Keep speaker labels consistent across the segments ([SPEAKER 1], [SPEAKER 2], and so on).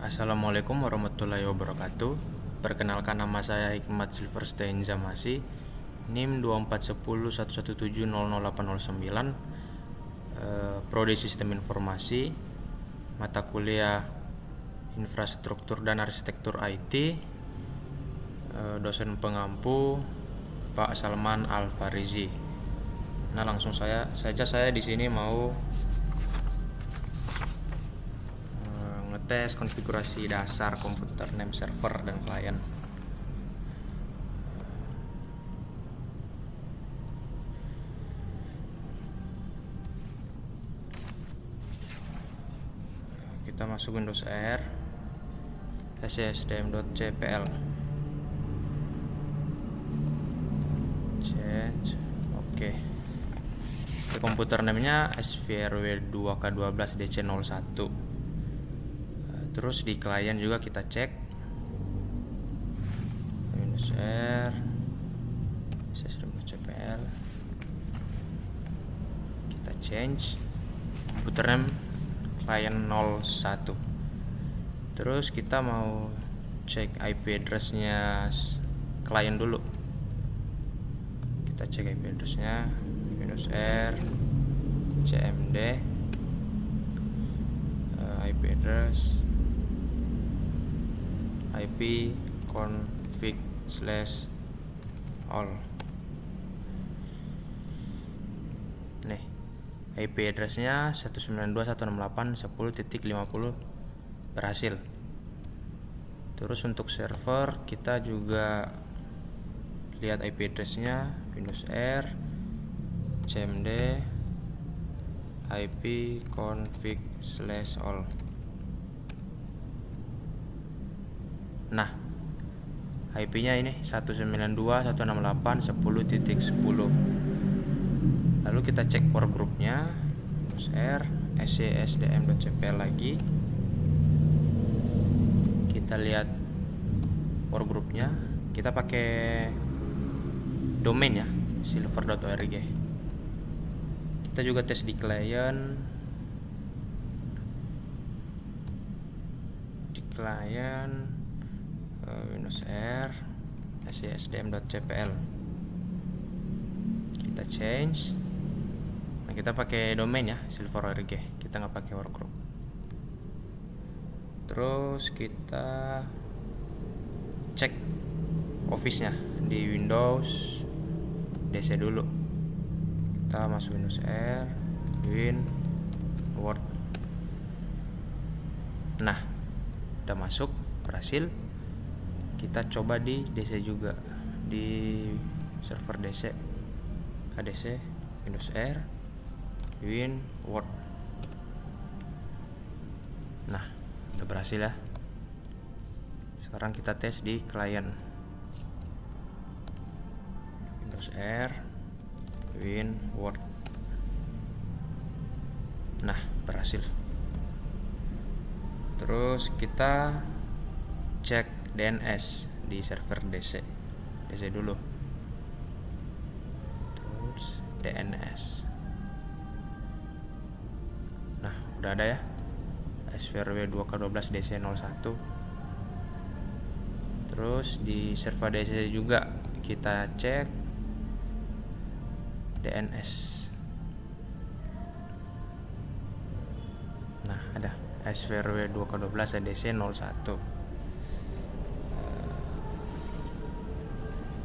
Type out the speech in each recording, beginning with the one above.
[SPEAKER 1] Assalamualaikum warahmatullahi wabarakatuh. Perkenalkan, nama saya Hikmat Silverstein Zamasi, NIM 241011700809, Prodi Sistem Informasi, mata kuliah Infrastruktur dan Arsitektur IT, dosen pengampu Pak Salman Al-Farizi. Nah, langsung saya di sini mau ngetes konfigurasi dasar komputer name server dan klien. Kita masuk Windows R, sysdm.cpl, change, oke. Komputer namanya SVRW2K12DC01. Terus di klien juga kita cek Windows R, sysdm.cpl, kita change komputer name klien 01. Terus kita mau cek IP address-nya klien dulu. Kita cek IP address-nya Windows R, cmd, IP address, IP config/all. Nih, IP address-nya 192.168.10.50 berhasil. Terus untuk server kita juga lihat IP address-nya Windows R, cmd, IP config/all. Nah, IP-nya ini 192.168.10.10. Lalu kita cek workgroup-nya Windows R, sysdm.cpl lagi. Kita lihat workgroup-nya. Kita pakai domain ya, silver.org. Kita juga tes di klien. Windows R, sysdm.cpl. Kita change. Nah, kita pakai domain ya, silver.org. Kita nggak pakai workgroup. Terus kita cek Office-nya di Windows DC dulu. Kita masuk Windows R, Win, Word. Nah, udah masuk, berhasil. Kita coba di DC juga, di server DC, ADC, Windows R, Win, Word. Nah, udah berhasil ya. Sekarang kita tes di klien Windows R, Win, Word. Nah, berhasil. Terus kita cek DNS di server DC dulu. Terus DNS. Nah, udah ada ya, SVRW2K12DC01. Terus di server DC juga kita cek DNS. Nah, ada SVRW2K12DC01.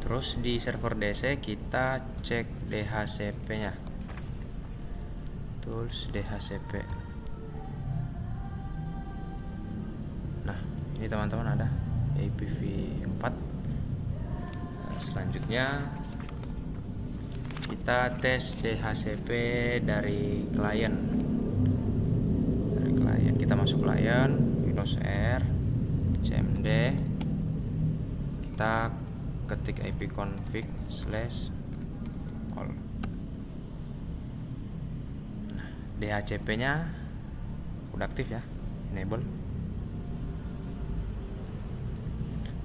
[SPEAKER 1] Terus di server DC kita cek DHCP-nya. Tools DHCP. Nah, ini teman-teman ada IPv4. Selanjutnya kita tes DHCP dari klien. Kita masuk klien Windows R, cmd. Kita ketik IP config/all. Nah, DHCP-nya udah aktif ya, enable.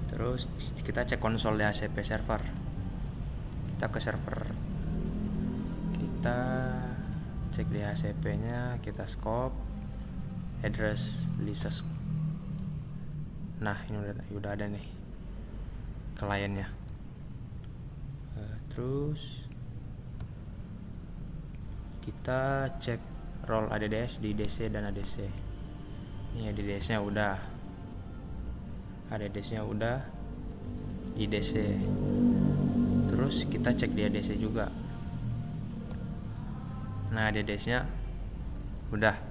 [SPEAKER 1] Terus kita cek konsol DHCP server. Kita ke server, kita cek DHCP-nya, kita scope, address license Nah, ini udah ada nih kliennya. Terus kita cek role ADDS di DC dan ADC. Ini ADDS-nya udah, ADDS-nya udah di DC. Terus kita cek di ADC juga. Nah, ADDS-nya udah.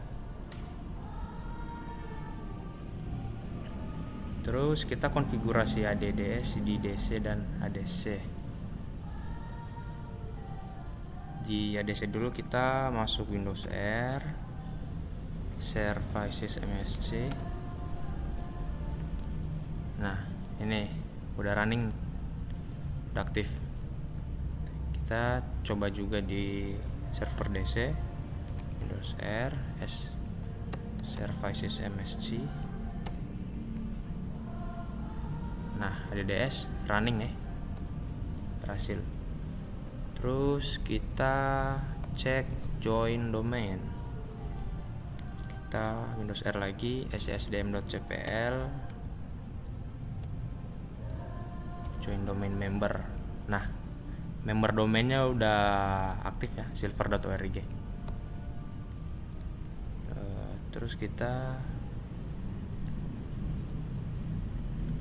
[SPEAKER 1] Terus kita konfigurasi ADDS di DC dan ADC. Di ADC dulu kita masuk Windows R, Services MSC. Nah, ini udah running, udah aktif. Kita coba juga di server DC, Windows R, Services MSC. Nah, ADDS running nih, berhasil. Terus kita cek join domain. Kita Windows R lagi, sysdm.cpl, join domain member. Nah, member domainnya udah aktif ya, silver.org. Terus kita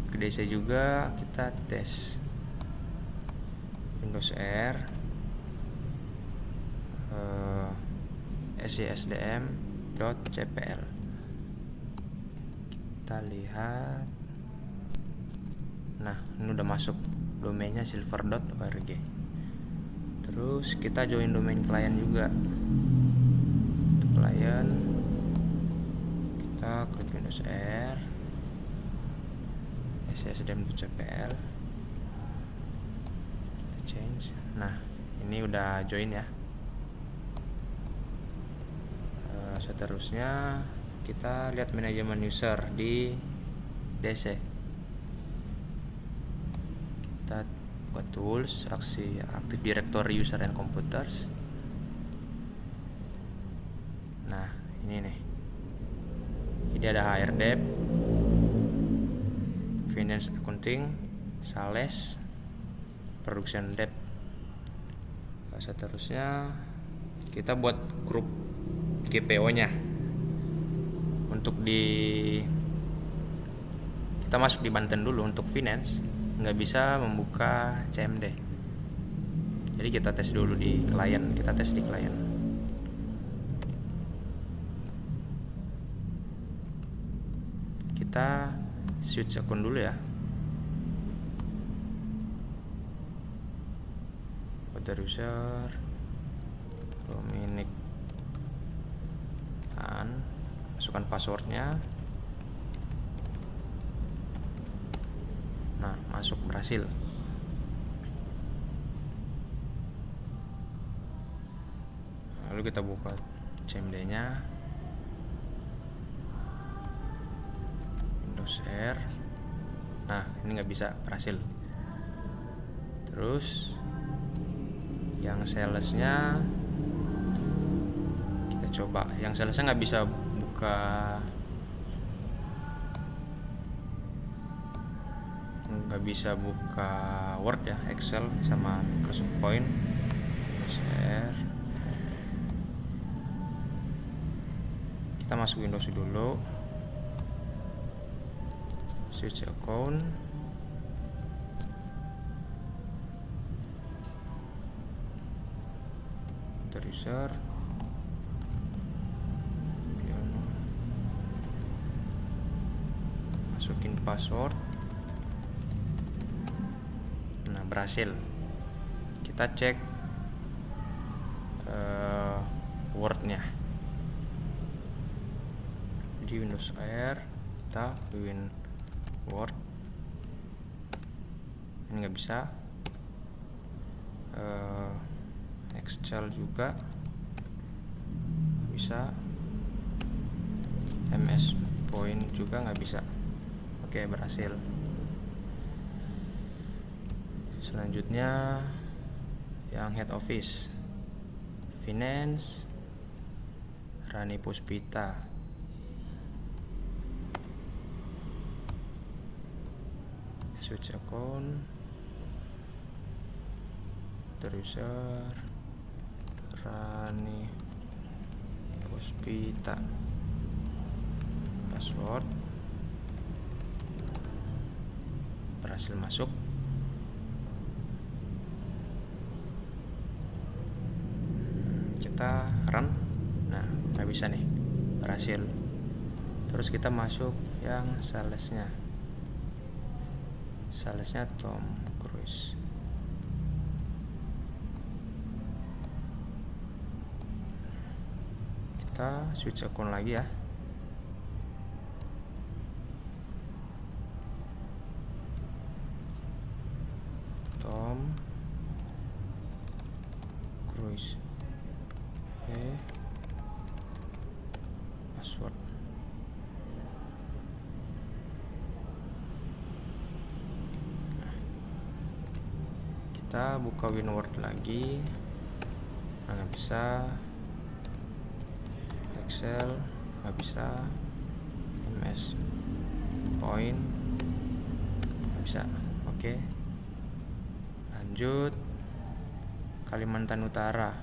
[SPEAKER 1] ke DC juga, kita tes Windows R, sysdm.cpl. Kita lihat. Nah, ini udah masuk domainnya silver.org. Terus kita join domain klien juga. Untuk klien kita klik Windows R, sysdm.cpl, kita change. Nah, ini udah join ya. Seterusnya kita lihat manajemen user di DC. Kita buka tools, aksi Active Directory User and Computers. Nah, ini nih. Ini ada HRDEP, Finance Accounting, Sales, Production Debt. Seterusnya kita buat grup GPO-nya. Untuk kita masuk di Banten dulu. Untuk finance nggak bisa membuka CMD, jadi kita tes dulu di klien. Kita tes di klien. Kita switch akun dulu ya. Other user Dominic, masukkan passwordnya. Nah, masuk, berhasil. Lalu kita buka CMD-nya, Windows R. Nah, ini nggak bisa, berhasil. Terus yang salesnya kita coba. Yang salesnya nggak bisa buka Word ya, Excel sama Microsoft Point. Share. Kita masuk Windows dulu, switch account, user, masukin password. Nah, berhasil. Kita cek Word-nya di Windows R. Kita win Word, ini nggak bisa. Excel juga bisa, MS Point juga nggak bisa. Oke, berhasil. Selanjutnya yang head office, finance, Rani Puspita. switch account, user, Rani Puspita, password, berhasil masuk. Kita run. Nah, nggak bisa nih, berhasil. Terus kita masuk yang salesnya Tom Cruise. Kita switch account lagi ya. Tom Cruise. Password. Kita buka WinWord lagi. Nggak bisa. Excel nggak bisa. MS Point nggak bisa. Oke, lanjut. Kalimantan Utara,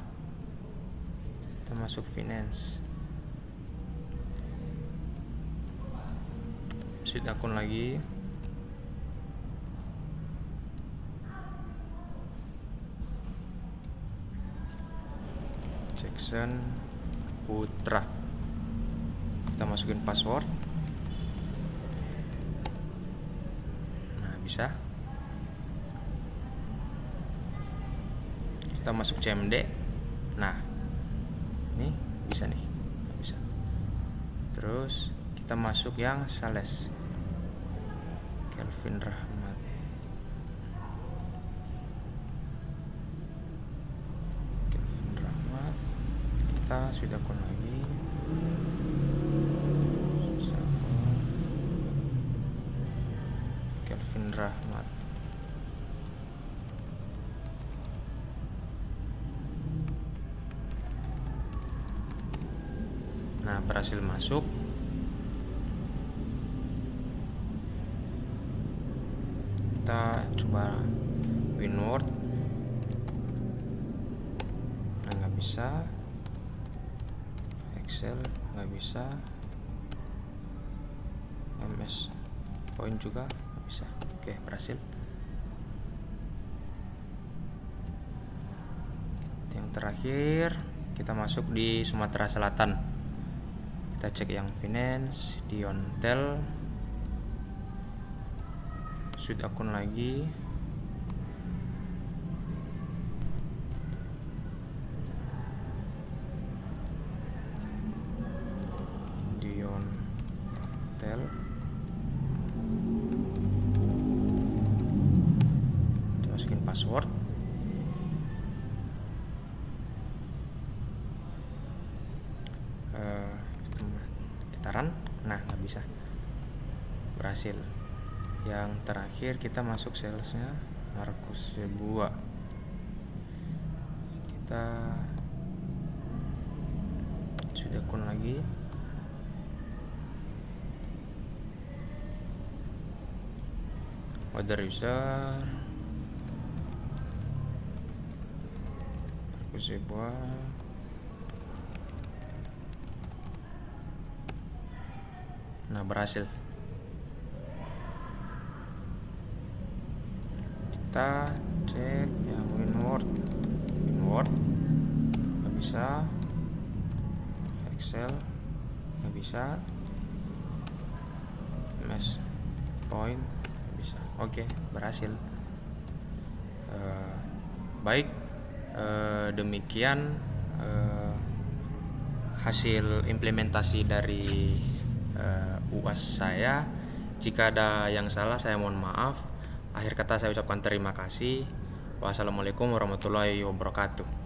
[SPEAKER 1] kita masuk finance, switch akun lagi. Jackson Putra, kita masukin password. Nah, bisa. Kita masuk CMD. Nah, ini bisa nih, bisa. Terus kita masuk yang sales, Kelvin Rahmat. Kita sudah akun lagi. Kelvin Rahmat. Nah, berhasil masuk. Kita coba WinWord. Nah, nggak bisa. Excel nggak bisa. MS Point juga nggak bisa. Oke, berhasil. Yang terakhir, kita masuk di Sumatera Selatan. Kita cek yang finance, Diontel, switch akun lagi. Diontel, masukin password. Kita run. Nah, nggak bisa, berhasil. Yang terakhir kita masuk salesnya Markus Sebua. Kita sudah akun lagi. Order user Markus Sebua. Nah, berhasil. Kita cek yang WinWord nggak bisa. Excel nggak bisa. MS Point nggak bisa. Oke, berhasil. Baik, demikian hasil implementasi dari UAS saya. Jika ada yang salah, saya mohon maaf. Akhir kata saya ucapkan terima kasih. Wassalamualaikum warahmatullahi wabarakatuh.